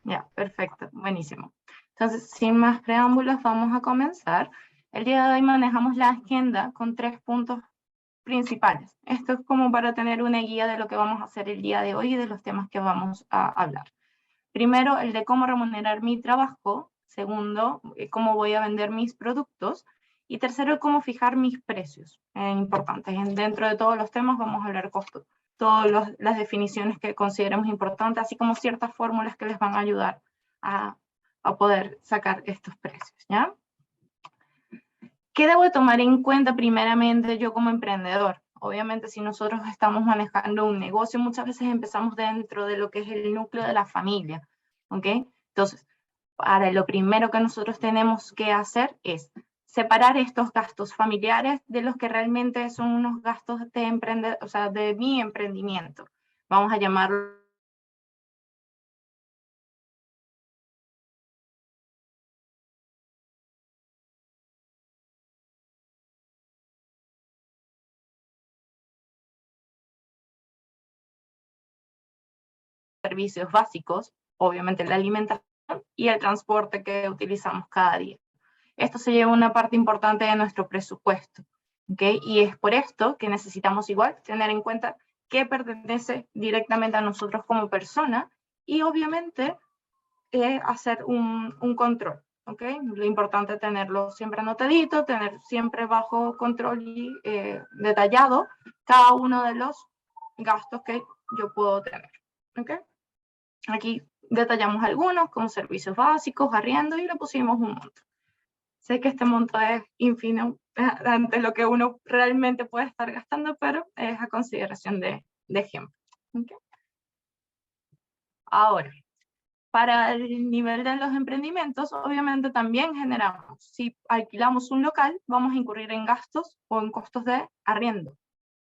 Ya, perfecto, buenísimo. Entonces, sin más preámbulos, vamos a comenzar. El día de hoy manejamos la agenda con 3 puntos principales. Esto es como para tener una guía de lo que vamos a hacer el día de hoy y de los temas que vamos a hablar. Primero, el de cómo remunerar mi trabajo. Segundo, cómo voy a vender mis productos. Y tercero, el cómo fijar mis precios. Importantes. Dentro de todos los temas vamos a hablar costos. Todas las definiciones que consideremos importantes, así como ciertas fórmulas que les van a ayudar a poder sacar estos precios, ¿ya? ¿Qué debo tomar en cuenta primeramente yo como emprendedor? Obviamente, si nosotros estamos manejando un negocio, muchas veces empezamos dentro de lo que es el núcleo de la familia, ¿ok? Entonces, para lo primero que nosotros tenemos que hacer es separar estos gastos familiares de los que realmente son unos gastos de o sea, de mi emprendimiento. Vamos a llamarlo servicios básicos, obviamente la alimentación y el transporte que utilizamos cada día. Esto se lleva una parte importante de nuestro presupuesto, ¿ok? Y es por esto que necesitamos igual tener en cuenta qué pertenece directamente a nosotros como persona y obviamente hacer un control, ¿ok? Lo importante es tenerlo siempre anotadito, tener siempre bajo control y detallado cada uno de los gastos que yo puedo tener, ¿ok? Aquí detallamos algunos como servicios básicos, arriendo y le pusimos un monto. Sé que este monto es ínfimo ante lo que uno realmente puede estar gastando, pero es a consideración de ejemplo. ¿Okay? Ahora, para el nivel de los emprendimientos, obviamente también generamos, si alquilamos un local, vamos a incurrir en gastos o en costos de arriendo.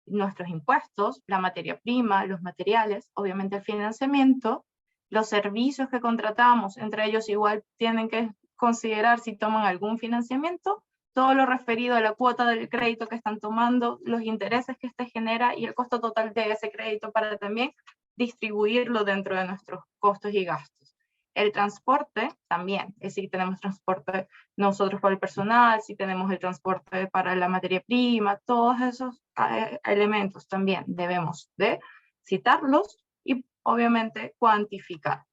Nuestros impuestos, la materia prima, los materiales, obviamente el financiamiento, los servicios que contratamos, entre ellos igual tienen que considerar si toman algún financiamiento, todo lo referido a la cuota del crédito que están tomando, los intereses que este genera y el costo total de ese crédito para también distribuirlo dentro de nuestros costos y gastos. El transporte también, es decir, tenemos transporte nosotros para el personal, si tenemos el transporte para la materia prima, todos esos elementos también debemos de citarlos y obviamente cuantificar.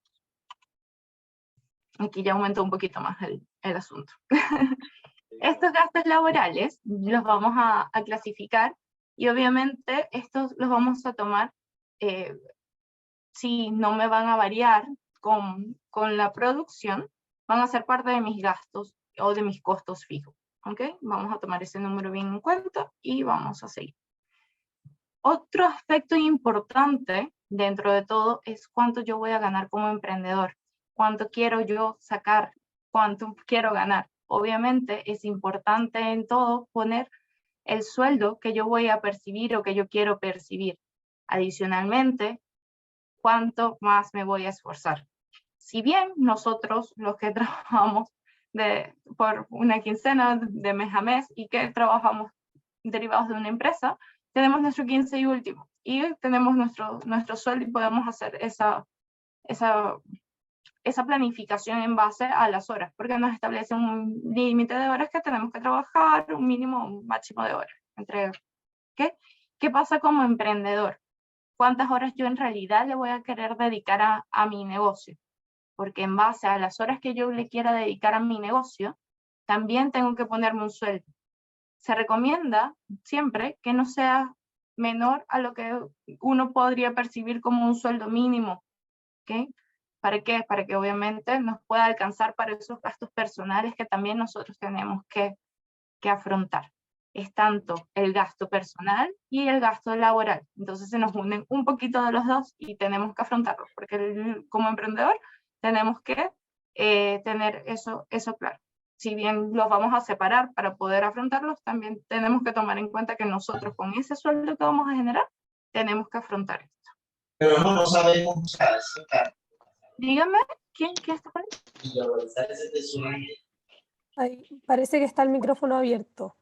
Aquí ya aumentó un poquito más el asunto. Estos gastos laborales los vamos a clasificar y obviamente estos los vamos a tomar si no me van a variar con la producción, van a ser parte de mis gastos o de mis costos fijos. ¿Ok? Vamos a tomar ese número bien en cuenta y vamos a seguir. Otro aspecto importante dentro de todo es cuánto yo voy a ganar como emprendedor, cuánto quiero yo sacar, cuánto quiero ganar. Obviamente es importante en todo poner el sueldo que yo voy a percibir o que yo quiero percibir. Adicionalmente, cuánto más me voy a esforzar. Si bien nosotros, los que trabajamos por una quincena de mes a mes y que trabajamos derivados de una empresa, tenemos nuestro 15 y último y tenemos nuestro sueldo y podemos hacer esa planificación en base a las horas, porque nos establece un límite de horas que tenemos que trabajar, un mínimo, un máximo de horas. ¿Qué pasa como emprendedor? ¿Cuántas horas yo en realidad le voy a querer dedicar a mi negocio? Porque en base a las horas que yo le quiera dedicar a mi negocio, también tengo que ponerme un sueldo. Se recomienda siempre que no sea menor a lo que uno podría percibir como un sueldo mínimo. ¿Okay? ¿Para qué? Para que obviamente nos pueda alcanzar para esos gastos personales que también nosotros tenemos que afrontar. Es tanto el gasto personal y el gasto laboral. Entonces se nos unen un poquito de los dos y tenemos que afrontarlos, porque como emprendedor tenemos que tener eso claro. Si bien los vamos a separar para poder afrontarlos, también tenemos que tomar en cuenta que nosotros con ese sueldo que vamos a generar, tenemos que afrontar esto. Pero no sabemos usar eso. Dígame, ¿quién está por ahí? Ahí, parece que está el micrófono abierto.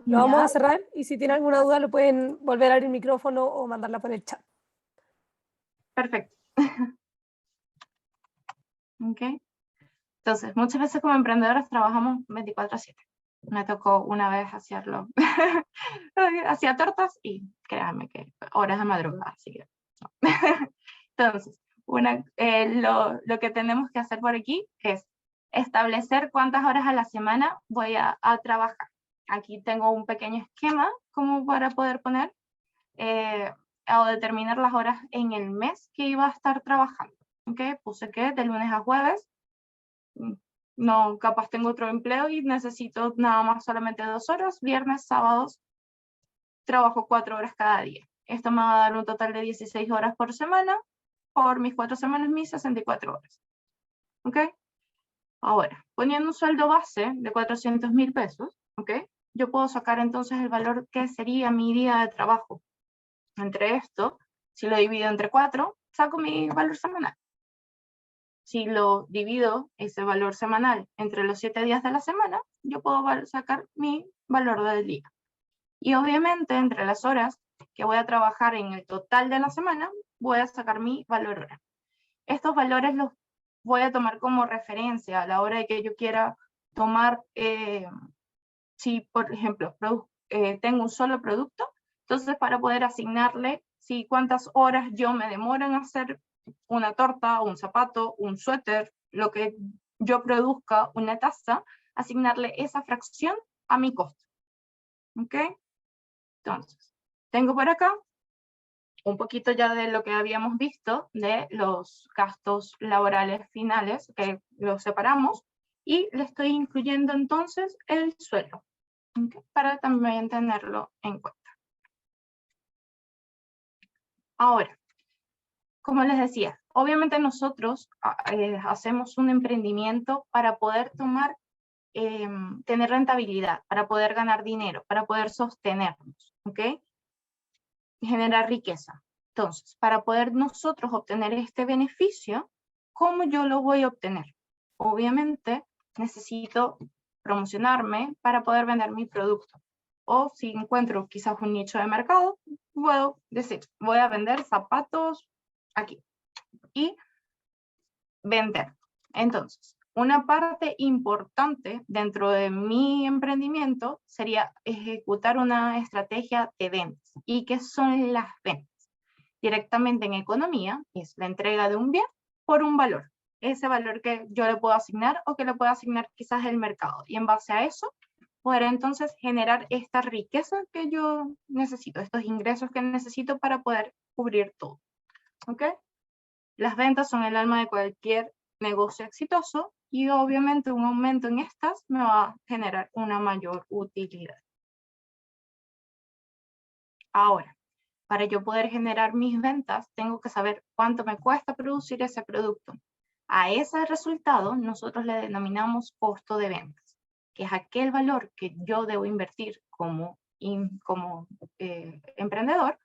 Lo vamos a cerrar y si tienen alguna duda lo pueden volver a abrir el micrófono o mandarla por el chat. Perfecto. ¿Ok? Entonces, muchas veces como emprendedores trabajamos 24/7. Me tocó una vez hacerlo. Hacía tortas y créanme que horas de madrugada, así que no. Entonces, lo que tenemos que hacer por aquí es establecer cuántas horas a la semana voy a trabajar. Aquí tengo un pequeño esquema como para poder poner o determinar las horas en el mes que iba a estar trabajando. ¿Okay? Puse que de lunes a jueves, no, capaz tengo otro empleo y necesito nada más solamente 2 horas, viernes, sábados, trabajo 4 horas cada día. Esto me va a dar un total de 16 horas por semana, por mis 4 semanas, mis 64 horas. ¿Ok? Ahora, poniendo un sueldo base de 400.000 pesos, ¿ok? Yo puedo sacar entonces el valor que sería mi día de trabajo. Entre esto, si lo divido entre 4, saco mi valor semanal. Si lo divido, ese valor semanal, entre los 7 días de la semana, yo puedo sacar mi valor del día. Y obviamente, entre las horas que voy a trabajar en el total de la semana, voy a sacar mi valor hora. Estos valores los voy a tomar como referencia a la hora de que yo quiera tomar, si por ejemplo tengo un solo producto, entonces para poder asignarle cuántas horas yo me demoro en hacer una torta, un zapato, un suéter, lo que yo produzca, una taza, asignarle esa fracción a mi costo. ¿Ok? Entonces, tengo por acá un poquito ya de lo que habíamos visto de los gastos laborales finales, que los separamos, y le estoy incluyendo entonces el sueldo, ¿okay? Para también tenerlo en cuenta. Ahora, como les decía, obviamente nosotros hacemos un emprendimiento para poder tener rentabilidad, para poder ganar dinero, para poder sostenernos, ¿ok? Generar riqueza. Entonces, para poder nosotros obtener este beneficio, ¿cómo yo lo voy a obtener? Obviamente, necesito promocionarme para poder vender mi producto. O si encuentro quizás un nicho de mercado, puedo decir, voy a vender zapatos aquí y vender. Entonces, una parte importante dentro de mi emprendimiento sería ejecutar una estrategia de ventas. ¿Y qué son las ventas? Directamente en economía es la entrega de un bien por un valor. Ese valor que yo le puedo asignar o que le puedo asignar quizás el mercado. Y en base a eso, poder entonces generar esta riqueza que yo necesito, estos ingresos que necesito para poder cubrir todo. ¿Ok? Las ventas son el alma de cualquier negocio exitoso y obviamente un aumento en estas me va a generar una mayor utilidad. Ahora, para yo poder generar mis ventas, tengo que saber cuánto me cuesta producir ese producto. A ese resultado nosotros le denominamos costo de ventas, que es aquel valor que yo debo invertir como emprendedor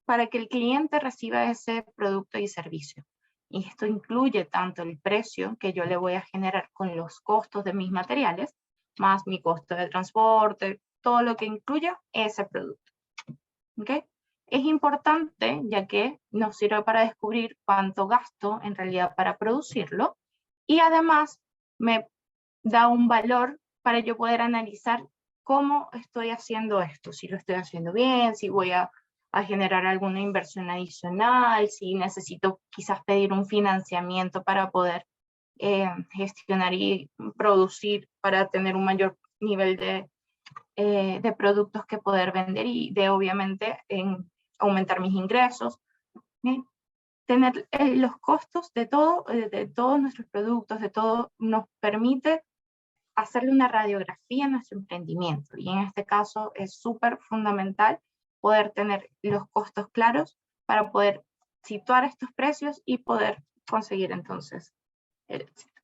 para que el cliente reciba ese producto y servicio. Y esto incluye tanto el precio que yo le voy a generar con los costos de mis materiales, más mi costo de transporte, todo lo que incluya ese producto. ¿Okay? Es importante ya que nos sirve para descubrir cuánto gasto en realidad para producirlo y además me da un valor para yo poder analizar cómo estoy haciendo esto, si lo estoy haciendo bien, si voy a generar alguna inversión adicional, si necesito quizás pedir un financiamiento para poder gestionar y producir para tener un mayor nivel de productos que poder vender y de obviamente aumentar mis ingresos. Tener los costos de todos nuestros productos, de todo, nos permite hacerle una radiografía a nuestro emprendimiento. Y en este caso es súper fundamental poder tener los costos claros para poder situar estos precios y poder conseguir entonces el éxito.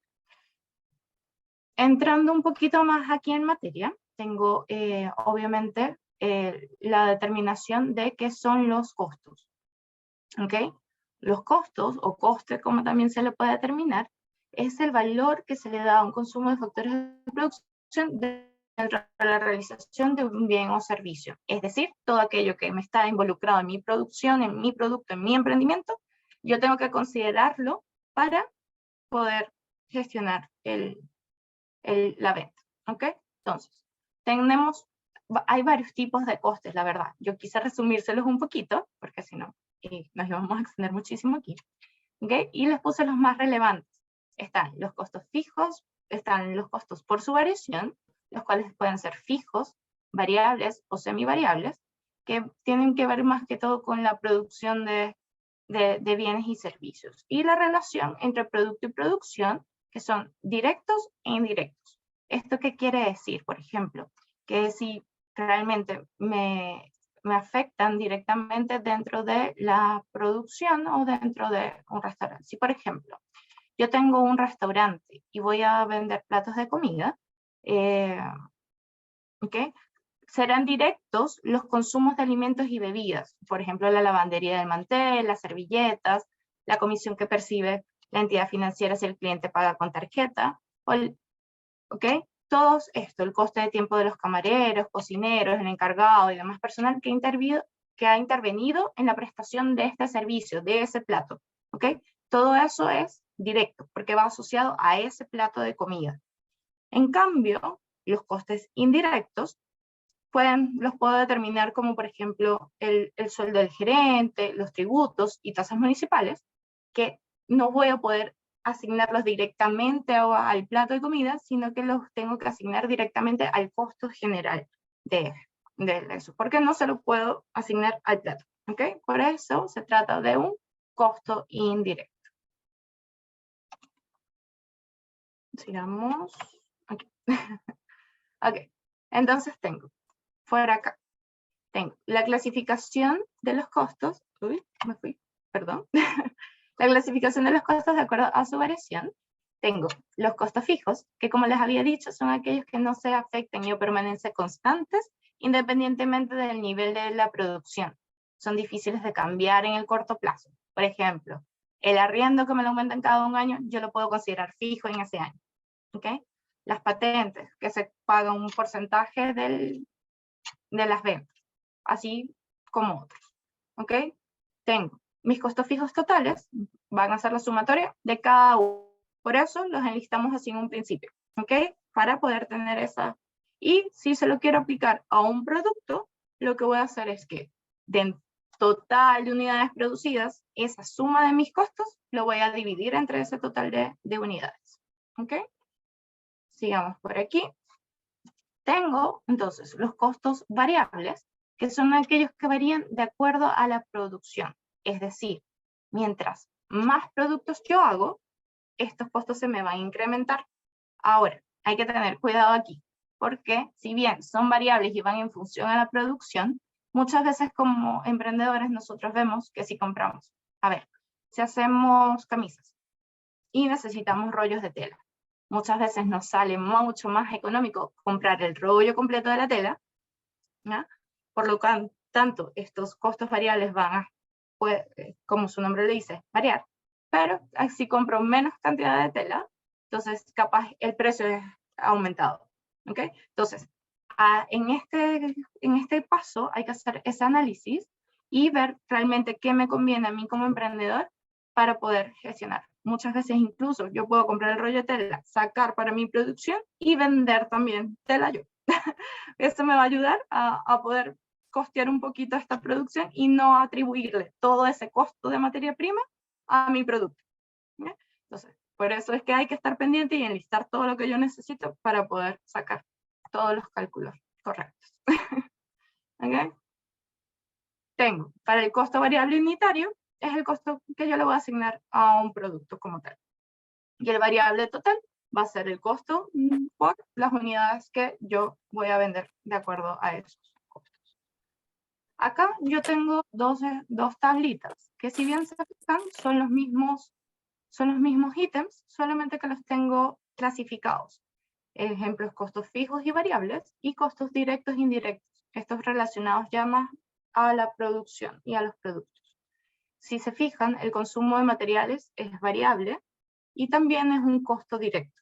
Entrando un poquito más aquí en materia, tengo obviamente la determinación de qué son los costos. ¿Ok? Los costos, o coste, como también se le puede determinar, es el valor que se le da a un consumo de factores de producción dentro de la realización de un bien o servicio. Es decir, todo aquello que me está involucrado en mi producción, en mi producto, en mi emprendimiento, yo tengo que considerarlo para poder gestionar la venta, ¿ok? Entonces, hay varios tipos de costes, la verdad. Yo quise resumírselos un poquito, porque si no, nos íbamos a extender muchísimo aquí, ¿ok? Y les puse los más relevantes. Están los costos fijos, están los costos por su variación, los cuales pueden ser fijos, variables o semivariables, que tienen que ver más que todo con la producción de bienes y servicios. Y la relación entre producto y producción, que son directos e indirectos. ¿Esto qué quiere decir? Por ejemplo, que si realmente me afectan directamente dentro de la producción o dentro de un restaurante. Si, por ejemplo, yo tengo un restaurante y voy a vender platos de comida, ¿ok? Serán directos los consumos de alimentos y bebidas, por ejemplo, la lavandería del mantel, las servilletas, la comisión que percibe la entidad financiera si el cliente paga con tarjeta, ¿ok? Todo esto, el coste de tiempo de los camareros, cocineros, el encargado y demás personal que ha intervenido en la prestación de este servicio, de ese plato, ¿ok? Todo eso es directo, porque va asociado a ese plato de comida. En cambio, los costes indirectos los puedo determinar como, por ejemplo, el sueldo del gerente, los tributos y tasas municipales, que no voy a poder asignarlos directamente al plato de comida, sino que los tengo que asignar directamente al costo general de eso, porque no se lo puedo asignar al plato, ¿ok? Por eso se trata de un costo indirecto. Sigamos aquí. Ok, entonces tengo, fuera acá, tengo la clasificación de los costos, me fui, perdón. La clasificación de los costos de acuerdo a su variación. Tengo los costos fijos, que como les había dicho, son aquellos que no se afectan y o permanecen constantes, independientemente del nivel de la producción. Son difíciles de cambiar en el corto plazo. Por ejemplo, el arriendo que me lo aumentan cada un año, yo lo puedo considerar fijo en ese año. ¿Ok? Las patentes, que se paga un porcentaje de las ventas, así como otros. ¿Ok? Tengo mis costos fijos totales, van a ser la sumatoria de cada uno. Por eso los enlistamos así en un principio, ¿ok? Para poder tener esa. Y si se lo quiero aplicar a un producto, lo que voy a hacer es que del total de unidades producidas, esa suma de mis costos, lo voy a dividir entre ese total de unidades, ¿ok? Sigamos por aquí. Tengo, entonces, los costos variables, que son aquellos que varían de acuerdo a la producción. Es decir, mientras más productos yo hago, estos costos se me van a incrementar. Ahora, hay que tener cuidado aquí, porque si bien son variables y van en función a la producción, muchas veces como emprendedores nosotros vemos que si compramos, a ver, si hacemos camisas y necesitamos rollos de tela, muchas veces nos sale mucho más económico comprar el rollo completo de la tela, ¿ya? Por lo tanto, estos costos variables van a, como su nombre le dice, variar, pero si compro menos cantidad de tela, entonces capaz el precio es aumentado, ¿ok? Entonces, en este paso hay que hacer ese análisis y ver realmente qué me conviene a mí como emprendedor para poder gestionar. Muchas veces incluso yo puedo comprar el rollo de tela, sacar para mi producción y vender también tela yo. Esto me va a ayudar a poder costear un poquito esta producción y no atribuirle todo ese costo de materia prima a mi producto. ¿Ya? Entonces, por eso es que hay que estar pendiente y enlistar todo lo que yo necesito para poder sacar todos los cálculos correctos. ¿Okay? Tengo, para el costo variable unitario, es el costo que yo le voy a asignar a un producto como tal. Y el variable total va a ser el costo por las unidades que yo voy a vender de acuerdo a esos costos. Acá yo tengo dos tablitas, que si bien se fijan, son los mismos ítems, solamente que los tengo clasificados. Ejemplos, costos fijos y variables, y costos directos e indirectos. Estos relacionados ya más a la producción y a los productos. Si se fijan, el consumo de materiales es variable y también es un costo directo.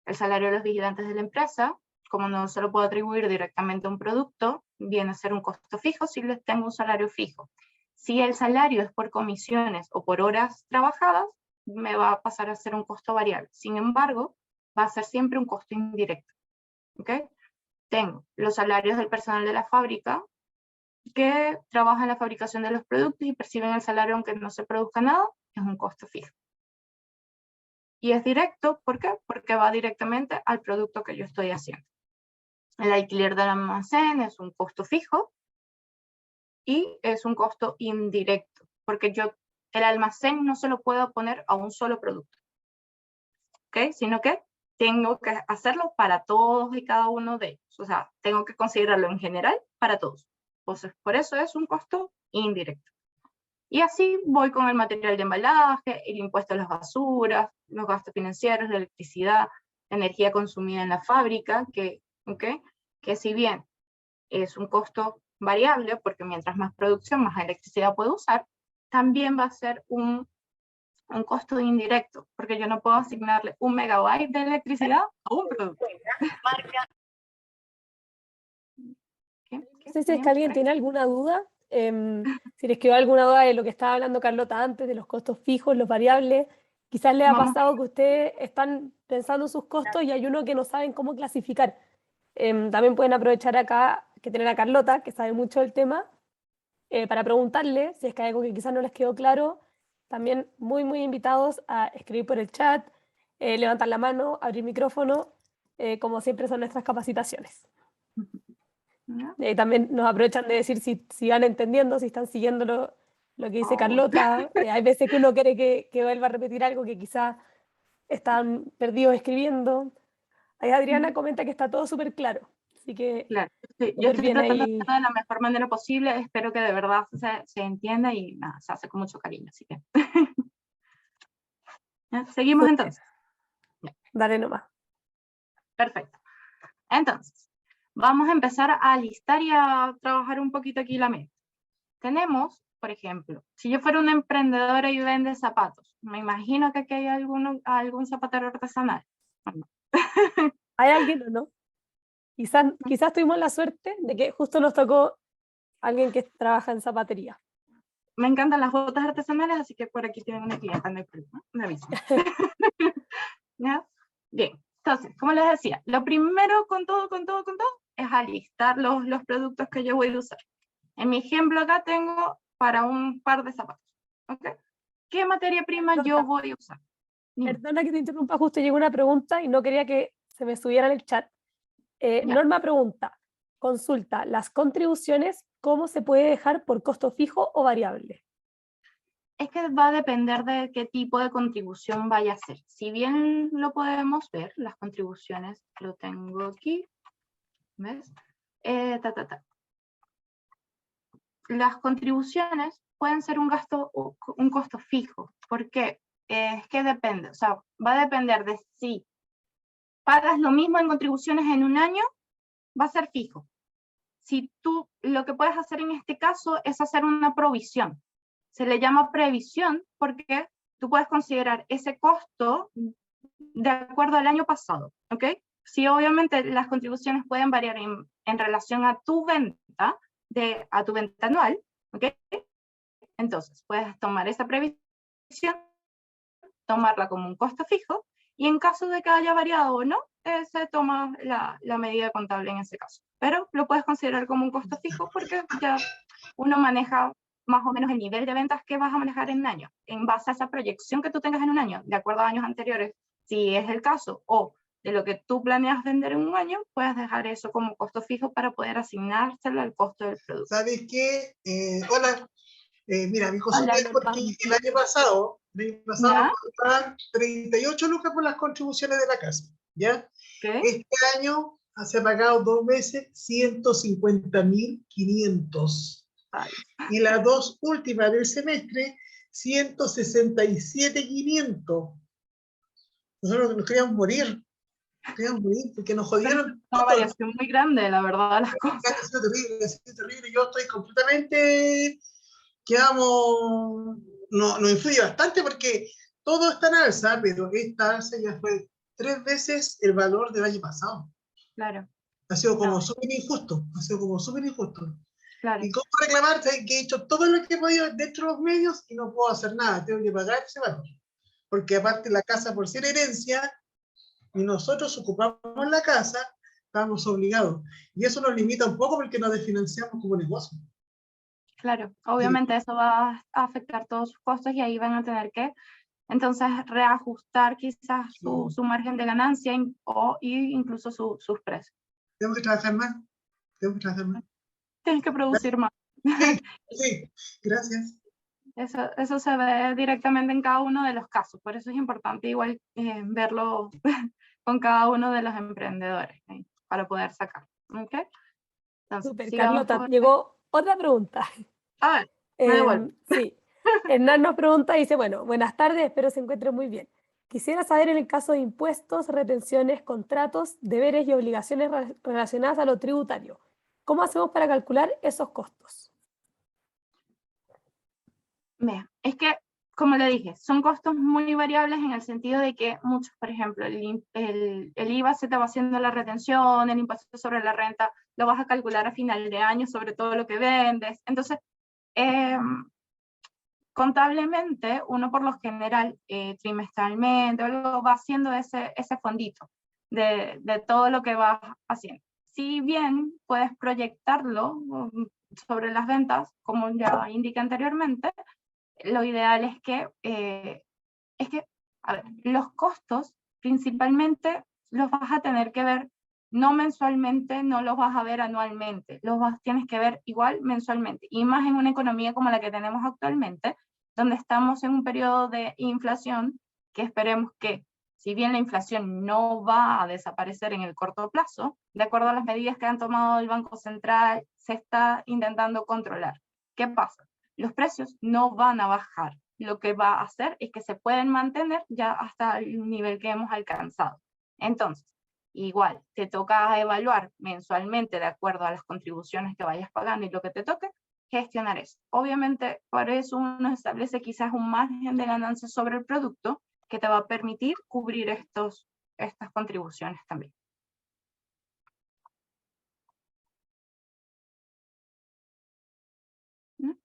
El salario de los vigilantes de la empresa, como no se lo puedo atribuir directamente a un producto, viene a ser un costo fijo si les tengo un salario fijo. Si el salario es por comisiones o por horas trabajadas, me va a pasar a ser un costo variable. Sin embargo, va a ser siempre un costo indirecto. ¿Ok? Tengo los salarios del personal de la fábrica que trabaja en la fabricación de los productos y perciben el salario aunque no se produzca nada, es un costo fijo. Y es directo, ¿por qué? Porque va directamente al producto que yo estoy haciendo. El alquiler del almacén es un costo fijo y es un costo indirecto, porque yo el almacén no se lo puedo poner a un solo producto, ¿ok? Sino que tengo que hacerlo para todos y cada uno de ellos. O sea, tengo que considerarlo en general para todos. Entonces, por eso es un costo indirecto. Y así voy con el material de embalaje, el impuesto a las basuras, los gastos financieros, la electricidad, la energía consumida en la fábrica, que si bien es un costo variable, porque mientras más producción, más electricidad puedo usar, también va a ser un costo indirecto, porque yo no puedo asignarle 1 megabyte de electricidad a un producto. No sé si es que alguien tiene alguna duda, si les quedó alguna duda de lo que estaba hablando Carlota antes, de los costos fijos, los variables. Quizás les ha pasado que ustedes están pensando en sus costos y hay uno que no saben cómo clasificar. También pueden aprovechar acá que tienen a Carlota, que sabe mucho del tema, para preguntarle si es que hay algo que quizás no les quedó claro. También muy, muy invitados a escribir por el chat, levantar la mano, abrir micrófono, como siempre son nuestras capacitaciones. También nos aprovechan de decir si van entendiendo, si están siguiendo lo que dice Carlota. Hay veces que uno quiere que vuelva a repetir algo que quizás están perdidos escribiendo. Ahí Adriana comenta que está todo súper claro. Así que claro, sí, yo estoy tratando de hacerlo de la mejor manera posible. Espero que de verdad se entienda y nada, se hace con mucho cariño. Así que seguimos entonces. Dale nomás. Perfecto. Entonces, vamos a empezar a listar y a trabajar un poquito aquí la mente. Tenemos, por ejemplo, si yo fuera una emprendedora y vende zapatos, me imagino que aquí hay algún zapatero artesanal. ¿Hay alguien o no? Quizás tuvimos la suerte de que justo nos tocó alguien que trabaja en zapatería. Me encantan las botas artesanales, así que por aquí tienen una clienta, no hay problema, me avisan. ¿Ya? Bien, entonces, como les decía, lo primero con todo, es alistar los productos que yo voy a usar. En mi ejemplo acá tengo para un par de zapatos, ¿ok? ¿Qué materia prima yo voy a usar? Perdona que te interrumpa, justo llegó una pregunta y no quería que se me subiera en el chat. Norma pregunta, consulta, ¿las contribuciones cómo se puede dejar por costo fijo o variable? Es que va a depender de qué tipo de contribución vaya a ser. Si bien lo podemos ver, las contribuciones, lo tengo aquí, ¿ves? Las contribuciones pueden ser un costo fijo. ¿Por qué? Es que depende, o sea, va a depender de si pagas lo mismo en contribuciones en un año, va a ser fijo. Si tú, lo que puedes hacer en este caso es hacer una provisión. Se le llama previsión porque tú puedes considerar ese costo de acuerdo al año pasado, ¿ok? Sí, obviamente las contribuciones pueden variar en relación a tu venta, a tu venta anual, ¿ok? Entonces, puedes tomar esa previsión, tomarla como un costo fijo, y en caso de que haya variado o no, se toma la medida contable en ese caso. Pero lo puedes considerar como un costo fijo porque ya uno maneja más o menos el nivel de ventas que vas a manejar en un año, en base a esa proyección que tú tengas en un año, de acuerdo a años anteriores, si es el caso, o de lo que tú planeas vender en un año, puedes dejar eso como costo fijo para poder asignárselo al costo del producto. ¿Sabes qué? Hola. Mira, mi consulta es porque el año pasado me pagaban 38 lucas por las contribuciones de la casa, ¿ya? ¿Qué? Este año se ha pagado 2 meses 150.500. Y las 2 últimas del semestre, 167.500. Nosotros nos queríamos morir. Porque nos jodieron. Una variación muy grande, la verdad, las cosas. Ha sido terrible. Yo estoy completamente... nos influye bastante porque todo está en alza, pero esta alza ya fue 3 veces el valor del año pasado. Claro. Ha sido como súper injusto. Claro. ¿Y cómo reclamar? Que he hecho todo lo que he podido dentro de los medios y no puedo hacer nada. Tengo que pagar ese valor. porque aparte la casa por ser herencia, y nosotros ocupamos la casa, estamos obligados. Y eso nos limita un poco porque nos desfinanciamos como negocio. Claro, obviamente eso va a afectar todos sus costos y ahí van a tener que entonces reajustar quizás su margen de ganancia o incluso sus precios. Tenemos que trabajar más. Tenemos que trabajar más. Tienes que producir más. Sí, sí, gracias. Eso se ve directamente en cada uno de los casos, por eso es importante igual verlo con cada uno de los emprendedores para poder sacar. ¿Okay? Entonces, Super, Carlota, llegó otra pregunta. A ver, me devuelvo. Sí, Hernán nos pregunta, dice, bueno, buenas tardes, espero se encuentre muy bien. Quisiera saber en el caso de impuestos, retenciones, contratos, deberes y obligaciones relacionadas a lo tributario, ¿cómo hacemos para calcular esos costos? Mira, es que, como le dije, son costos muy variables en el sentido de que muchos, por ejemplo, el IVA se te va haciendo la retención, el impuesto sobre la renta lo vas a calcular a final de año sobre todo lo que vendes. Entonces, contablemente, uno por lo general, trimestralmente, va haciendo ese fondito de todo lo que vas haciendo. Si bien puedes proyectarlo sobre las ventas, como ya indiqué anteriormente, lo ideal es que, a ver, los costos principalmente los vas a tener que ver no mensualmente, no los vas a ver anualmente, tienes que ver igual mensualmente, y más en una economía como la que tenemos actualmente, donde estamos en un periodo de inflación que esperemos que, si bien la inflación no va a desaparecer en el corto plazo, de acuerdo a las medidas que han tomado el Banco Central, se está intentando controlar. ¿Qué pasa? Los precios no van a bajar. Lo que va a hacer es que se pueden mantener ya hasta el nivel que hemos alcanzado. Entonces, igual, te toca evaluar mensualmente de acuerdo a las contribuciones que vayas pagando y lo que te toque, gestionar eso. Obviamente, por eso uno establece quizás un margen de ganancia sobre el producto que te va a permitir cubrir estas contribuciones también.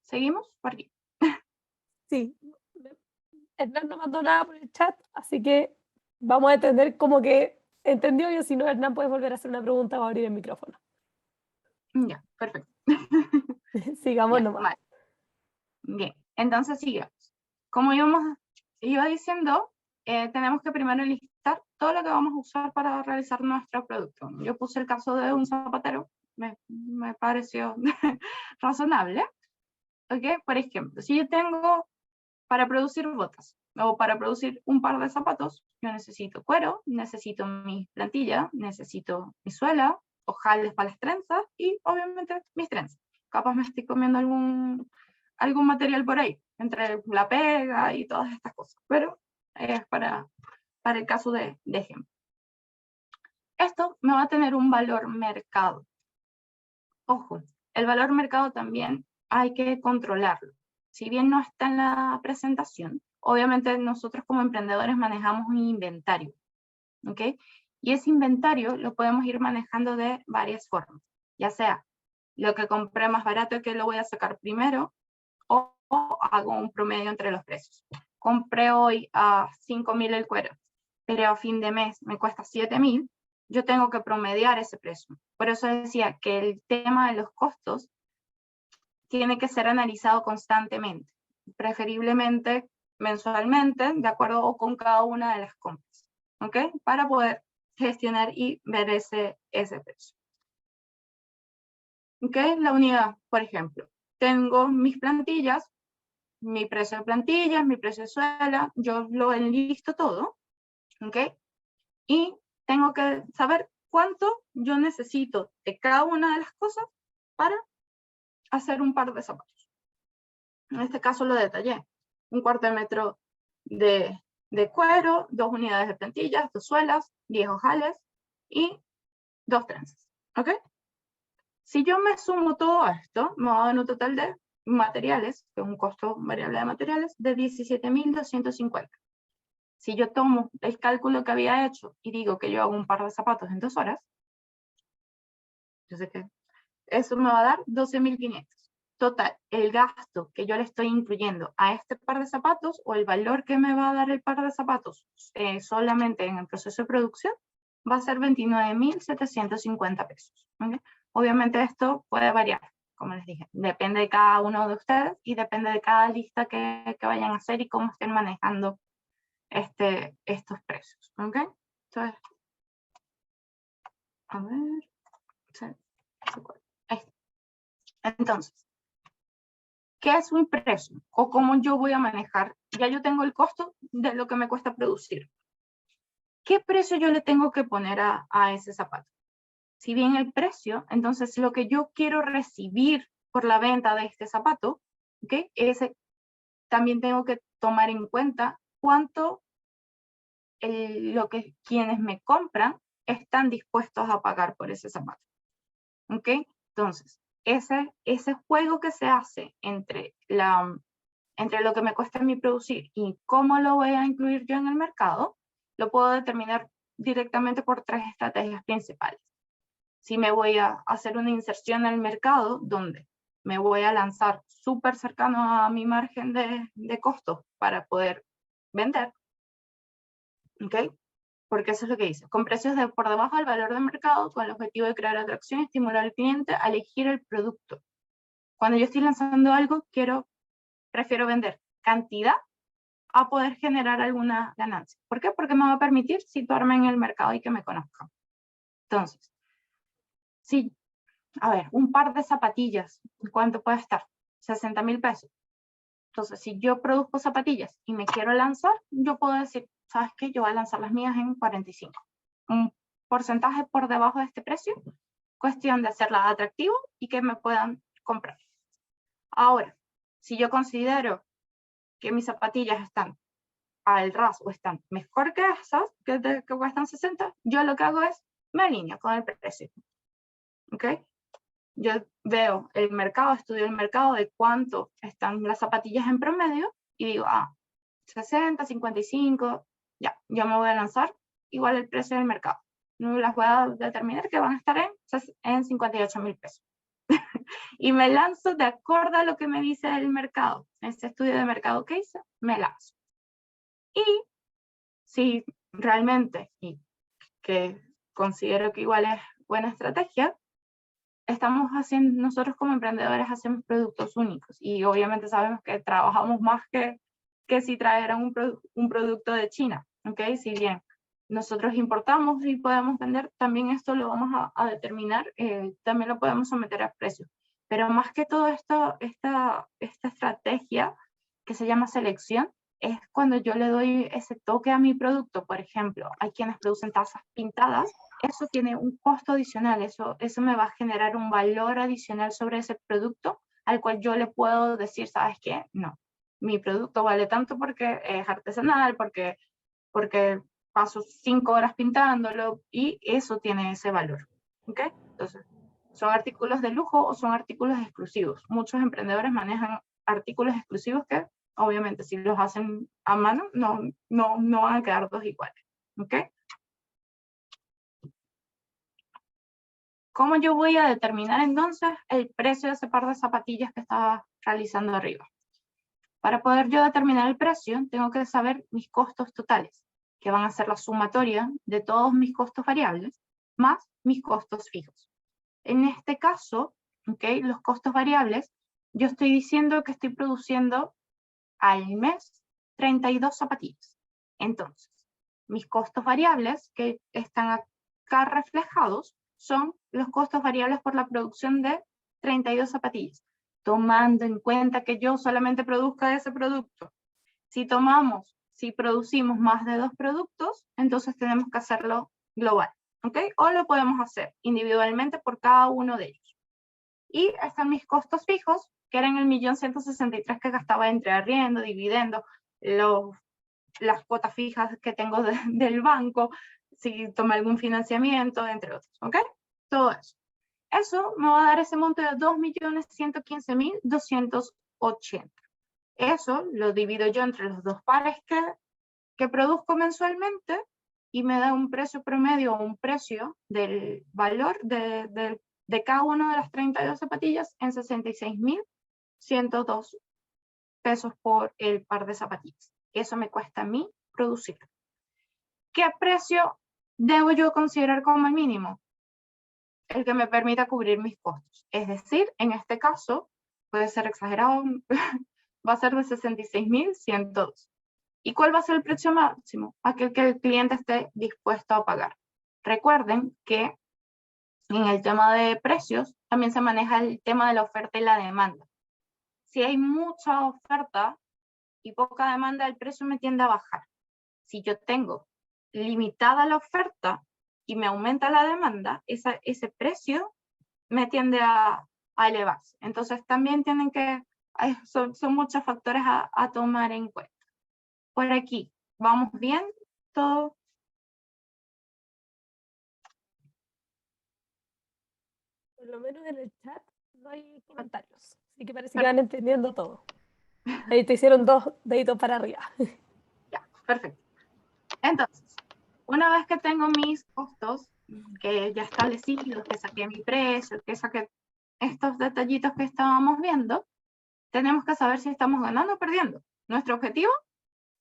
¿Seguimos? Por aquí. Sí, Hernán no mandó nada por el chat, así que vamos a entender como que entendió, y si no, Hernán, puedes volver a hacer una pregunta o abrir el micrófono. Ya, perfecto. Sigamos nomás. Vale. Bien, entonces sigamos. Como iba diciendo, tenemos que primero listar todo lo que vamos a usar para realizar nuestro producto. Yo puse el caso de un zapatero, me pareció razonable. ¿Okay? Por ejemplo, si yo tengo para producir botas o para producir un par de zapatos, yo necesito cuero, necesito mi plantilla, necesito mi suela, ojales para las trenzas y obviamente mis trenzas. Capaz me estoy comiendo algún material por ahí, entre la pega y todas estas cosas, pero es para el caso de ejemplo. Esto me va a tener un valor mercado. Ojo, el valor mercado también hay que controlarlo. Si bien no está en la presentación, obviamente nosotros como emprendedores manejamos un inventario, ¿ok? Y ese inventario lo podemos ir manejando de varias formas, ya sea lo que compré más barato que lo voy a sacar primero, o hago un promedio entre los precios. Compré hoy a 5.000 el cuero, pero a fin de mes me cuesta 7.000, yo tengo que promediar ese precio. Por eso decía que el tema de los costos tiene que ser analizado constantemente, preferiblemente mensualmente, de acuerdo con cada una de las compras, ¿ok? Para poder gestionar y ver ese precio. ¿Ok? La unidad, por ejemplo, tengo mis plantillas, mi precio de plantillas, mi precio de suela, yo lo enlisto todo, ¿ok? Y tengo que saber cuánto yo necesito de cada una de las cosas para hacer un par de zapatos. En este caso lo detallé, 1/4 metro de cuero, 2 unidades de plantillas, 2 suelas, 10 ojales y 2 trenzas, ¿ok? Si yo me sumo todo esto, me va a dar un total de materiales, que es un costo variable de materiales, de 17.250. Si yo tomo el cálculo que había hecho y digo que yo hago un par de zapatos en 2 horas, yo sé que eso me va a dar 12.500. total, el gasto que yo le estoy incluyendo a este par de zapatos o el valor que me va a dar el par de zapatos solamente en el proceso de producción va a ser 29.750 pesos. ¿Okay? Obviamente esto puede variar, como les dije, depende de cada uno de ustedes y depende de cada lista que vayan a hacer y cómo estén manejando estos precios. ¿Okay? Entonces, a ver, entonces, ¿qué es un precio? ¿O cómo yo voy a manejar? Ya yo tengo el costo de lo que me cuesta producir. ¿Qué precio yo le tengo que poner a ese zapato? Si bien el precio, entonces lo que yo quiero recibir por la venta de este zapato, ¿okay? Ese también tengo que tomar en cuenta cuánto lo que quienes me compran están dispuestos a pagar por ese zapato. ¿Ok? Entonces, ese juego que se hace entre lo que me cuesta a mí producir y cómo lo voy a incluir yo en el mercado, lo puedo determinar directamente por 3 estrategias principales. Si me voy a hacer una inserción en el mercado, donde me voy a lanzar súper cercano a mi margen de costos para poder vender, ¿ok? Porque eso es lo que dice, con precios por debajo del valor de mercado, con el objetivo de crear atracción y estimular al cliente a elegir el producto. Cuando yo estoy lanzando algo, prefiero vender cantidad a poder generar alguna ganancia. ¿Por qué? Porque me va a permitir situarme en el mercado y que me conozcan. Entonces, sí, a ver, un par de zapatillas, ¿cuánto puede estar? 60.000 pesos. Entonces, si yo produzco zapatillas y me quiero lanzar, yo puedo decir, ¿sabes qué? Yo voy a lanzar las mías en 45. Un porcentaje por debajo de este precio, cuestión de hacerla atractivo y que me puedan comprar. Ahora, si yo considero que mis zapatillas están al ras o están mejor que esas, que cuestan 60, yo lo que hago es me alineo con el precio. ¿Ok? Yo veo el mercado, estudio el mercado de cuánto están las zapatillas en promedio y digo, 60, 55, ya, yo me voy a lanzar igual el precio del mercado. No las voy a determinar que van a estar en 58.000 pesos. Y me lanzo de acuerdo a lo que me dice el mercado. Este estudio de mercado que hice, me lanzo. Y si realmente, y que considero que igual es buena estrategia, nosotros como emprendedores hacemos productos únicos y obviamente sabemos que trabajamos más que si trajeran un producto de China, ¿ok? Si bien nosotros importamos y podemos vender, también esto lo vamos a determinar, también lo podemos someter a precio. Pero más que todo esta estrategia que se llama selección, es cuando yo le doy ese toque a mi producto. Por ejemplo, hay quienes producen tazas pintadas, eso tiene un costo adicional, eso me va a generar un valor adicional sobre ese producto, al cual yo le puedo decir, ¿sabes qué? No, mi producto vale tanto porque es artesanal, porque paso 5 horas pintándolo, y eso tiene ese valor. ¿Ok? Entonces, ¿son artículos de lujo o son artículos exclusivos? Muchos emprendedores manejan artículos exclusivos que, obviamente, si los hacen a mano, no van a quedar dos iguales. ¿Ok? ¿Cómo yo voy a determinar entonces el precio de ese par de zapatillas que estaba realizando arriba? Para poder yo determinar el precio, tengo que saber mis costos totales, que van a ser la sumatoria de todos mis costos variables, más mis costos fijos. En este caso, ¿okay? Los costos variables, yo estoy diciendo que estoy produciendo al mes 32 zapatillas. Entonces, mis costos variables que están acá reflejados son los costos variables por la producción de 32 zapatillas, tomando en cuenta que yo solamente produzca ese producto. Si producimos más de 2 productos, entonces tenemos que hacerlo global, ¿ok? O lo podemos hacer individualmente por cada uno de ellos. Y están mis costos fijos, que eran el 1.163.000 que gastaba entre arriendo, dividendo, las cuotas fijas que tengo del banco, si tomé algún financiamiento, entre otros, ¿ok? Todo eso. Eso me va a dar ese monto de 2.115.280. Eso lo divido yo entre los dos pares que produzco mensualmente y me da un precio promedio, un precio del valor de cada una de las 32 zapatillas en 66.000 102 pesos por el par de zapatillas. Eso me cuesta a mí producir. ¿Qué precio debo yo considerar como el mínimo? El que me permita cubrir mis costos. Es decir, en este caso, puede ser exagerado, va a ser de 66.102. ¿Y cuál va a ser el precio máximo? Aquel que el cliente esté dispuesto a pagar. Recuerden que en el tema de precios también se maneja el tema de la oferta y la demanda. Si hay mucha oferta y poca demanda, el precio me tiende a bajar. Si yo tengo limitada la oferta y me aumenta la demanda, ese precio me tiende a elevarse. Entonces también tienen que, son muchos factores a tomar en cuenta. Por aquí, ¿vamos bien? ¿Todo? Por lo menos en el chat no hay comentarios, así que parece que van entendiendo todo. Ahí te hicieron 2 deditos para arriba. Ya, perfecto. Entonces, una vez que tengo mis costos, que ya establecidos, que saqué mi precio, que saqué estos detallitos que estábamos viendo, tenemos que saber si estamos ganando o perdiendo. Nuestro objetivo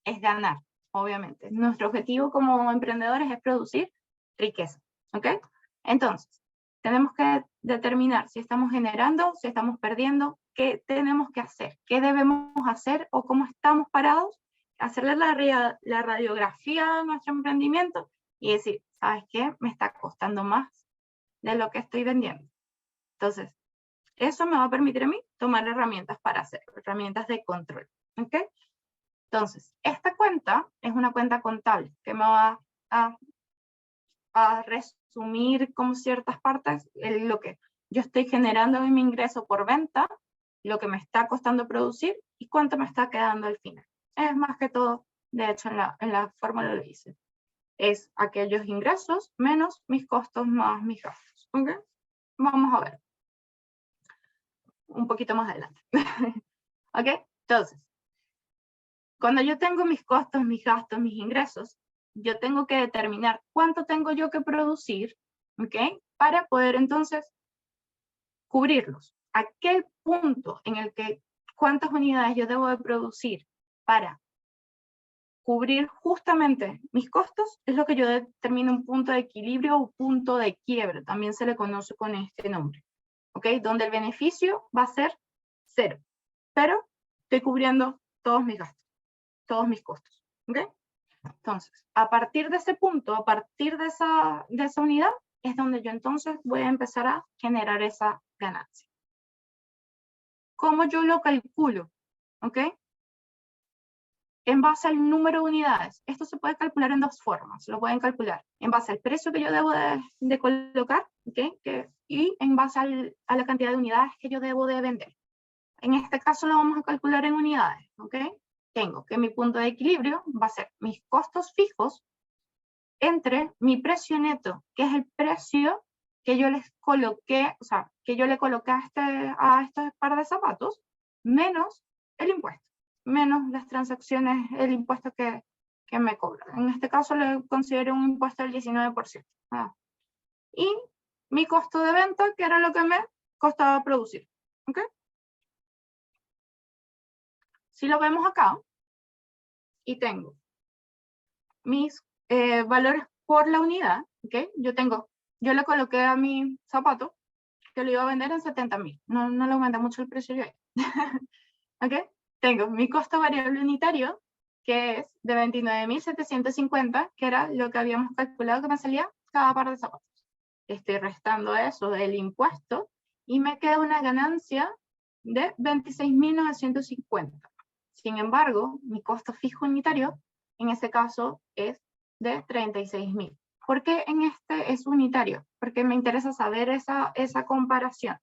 es ganar, obviamente. Nuestro objetivo como emprendedores es producir riqueza, ¿ok? Entonces, tenemos que determinar si estamos generando, si estamos perdiendo, qué tenemos que hacer, qué debemos hacer o cómo estamos parados, hacerle la radiografía a nuestro emprendimiento y decir, ¿sabes qué? Me está costando más de lo que estoy vendiendo. Entonces, eso me va a permitir a mí tomar herramientas para hacer, herramientas de control, ¿ok? Entonces, esta cuenta es una cuenta contable que me va a resumir como ciertas partes lo que yo estoy generando en mi ingreso por venta, lo que me está costando producir y cuánto me está quedando al final. Es más que todo, de hecho en la fórmula lo hice. Es aquellos ingresos menos mis costos más mis gastos. ¿Ok? Vamos a ver. Un poquito más adelante. ¿Ok? Entonces, cuando yo tengo mis costos, mis gastos, mis ingresos, yo tengo que determinar cuánto tengo yo que producir, ¿ok? Para poder entonces cubrirlos. Aquel punto en el que cuántas unidades yo debo de producir para cubrir justamente mis costos es lo que yo determino un punto de equilibrio o punto de quiebre. También se le conoce con este nombre, ¿ok? Donde el beneficio va a ser 0, pero estoy cubriendo todos mis gastos, todos mis costos, ¿ok? Entonces, a partir de ese punto, a partir de esa unidad, es donde yo entonces voy a empezar a generar esa ganancia. ¿Cómo yo lo calculo? ¿Ok? En base al número de unidades. Esto se puede calcular en 2 formas. Lo pueden calcular en base al precio que yo debo de colocar, ¿ok? Y en base a la cantidad de unidades que yo debo de vender. En este caso lo vamos a calcular en unidades, ¿ok? Tengo que mi punto de equilibrio va a ser mis costos fijos entre mi precio neto, que es el precio que yo les coloqué, o sea, que yo le coloqué a este par de zapatos, menos el impuesto, menos las transacciones, el impuesto que me cobran. En este caso le considero un impuesto del 19%. Y mi costo de venta, que era lo que me costaba producir. ¿Ok? Si lo vemos acá, y tengo mis valores por la unidad, ¿ok? Yo le coloqué a mi zapato que lo iba a vender en 70.000. No le aumenta mucho el precio yo. ¿Ok? Tengo mi costo variable unitario, que es de 29.750, que era lo que habíamos calculado que me salía cada par de zapatos. Estoy restando eso del impuesto y me queda una ganancia de 26.950. Sin embargo, mi costo fijo unitario, en ese caso, es de 36.000. ¿Por qué en este es unitario? Porque me interesa saber esa comparación.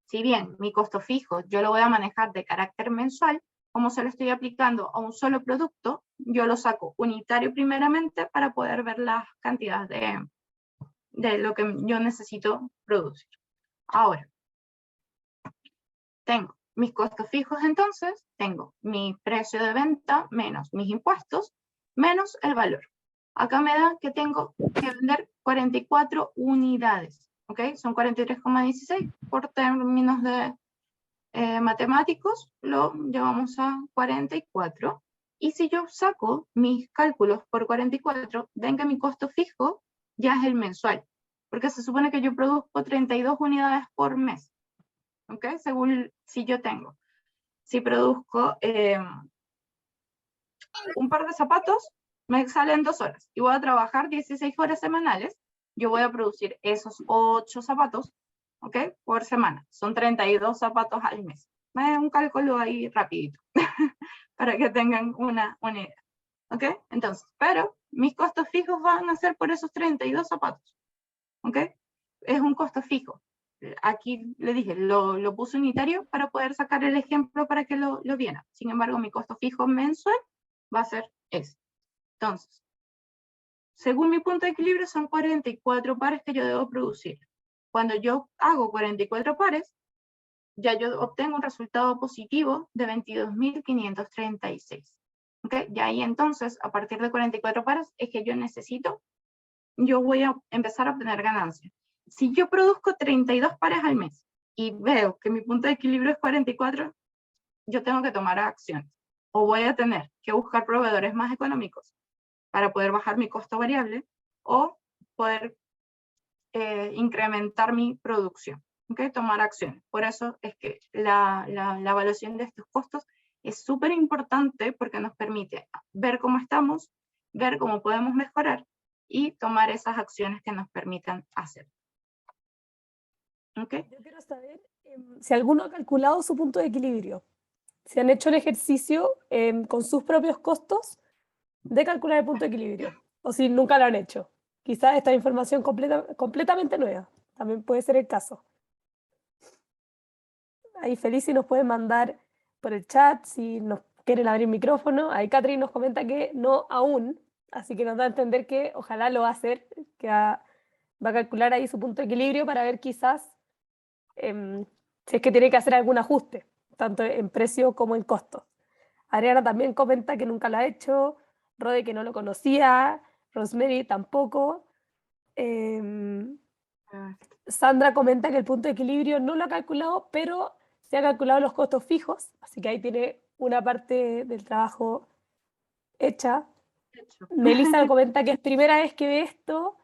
Si bien mi costo fijo yo lo voy a manejar de carácter mensual, como se lo estoy aplicando a un solo producto, yo lo saco unitario primeramente para poder ver las cantidades de lo que yo necesito producir. Ahora, tengo mis costos fijos, entonces tengo mi precio de venta menos mis impuestos, menos el valor. Acá me da que tengo que vender 44 unidades, ¿ok? Son 43,16 por términos de matemáticos lo llevamos a 44. Y si yo saco mis cálculos por 44, ven que mi costo fijo ya es el mensual, porque se supone que yo produzco 32 unidades por mes, ¿ok? Según si yo tengo. Si produzco un par de zapatos, me salen 2 horas, y voy a trabajar 16 horas semanales, yo voy a producir esos 8 zapatos, ¿ok? Por semana. Son 32 zapatos al mes. Un cálculo ahí rapidito, para que tengan una idea, ¿ok? Entonces, pero mis costos fijos van a ser por esos 32 zapatos, ¿ok? Es un costo fijo. Aquí le dije, lo puse unitario para poder sacar el ejemplo para que lo vieran. Sin embargo, mi costo fijo mensual va a ser ese. Entonces, según mi punto de equilibrio, son 44 pares que yo debo producir. Cuando yo hago 44 pares, ya yo obtengo un resultado positivo de 22.536. ¿Okay? Ya ahí entonces, a partir de 44 pares, es que yo voy a empezar a obtener ganancias. Si yo produzco 32 pares al mes y veo que mi punto de equilibrio es 44, yo tengo que tomar acciones. O voy a tener que buscar proveedores más económicos para poder bajar mi costo variable, o poder incrementar mi producción. ¿Okay? Tomar acciones. Por eso es que la evaluación de estos costos es súper importante, porque nos permite ver cómo estamos, ver cómo podemos mejorar y tomar esas acciones que nos permitan hacer. ¿Okay? Yo quiero saber si alguno ha calculado su punto de equilibrio, si han hecho el ejercicio con sus propios costos de calcular el punto de equilibrio, o si nunca lo han hecho. Quizás esta información completamente nueva, también puede ser el caso. Ahí Felici nos puede mandar por el chat si nos quieren abrir micrófono. Ahí Catherine nos comenta que no aún, así que nos da a entender que ojalá lo va a hacer, que va a calcular ahí su punto de equilibrio para ver quizás si es que tiene que hacer algún ajuste, tanto en precio como en costos. Ariana también comenta que nunca lo ha hecho, Rode que no lo conocía, Rosemary tampoco. Sandra comenta que el punto de equilibrio no lo ha calculado, pero se ha calculado los costos fijos, así que ahí tiene una parte del trabajo hecha. Melissa comenta que es primera vez que ve esto.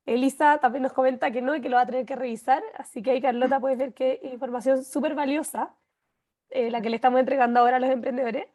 Elisa también nos comenta que no y que lo va a tener que revisar, así que ahí Carlota puede ver que es información súper valiosa, la que le estamos entregando ahora a los emprendedores.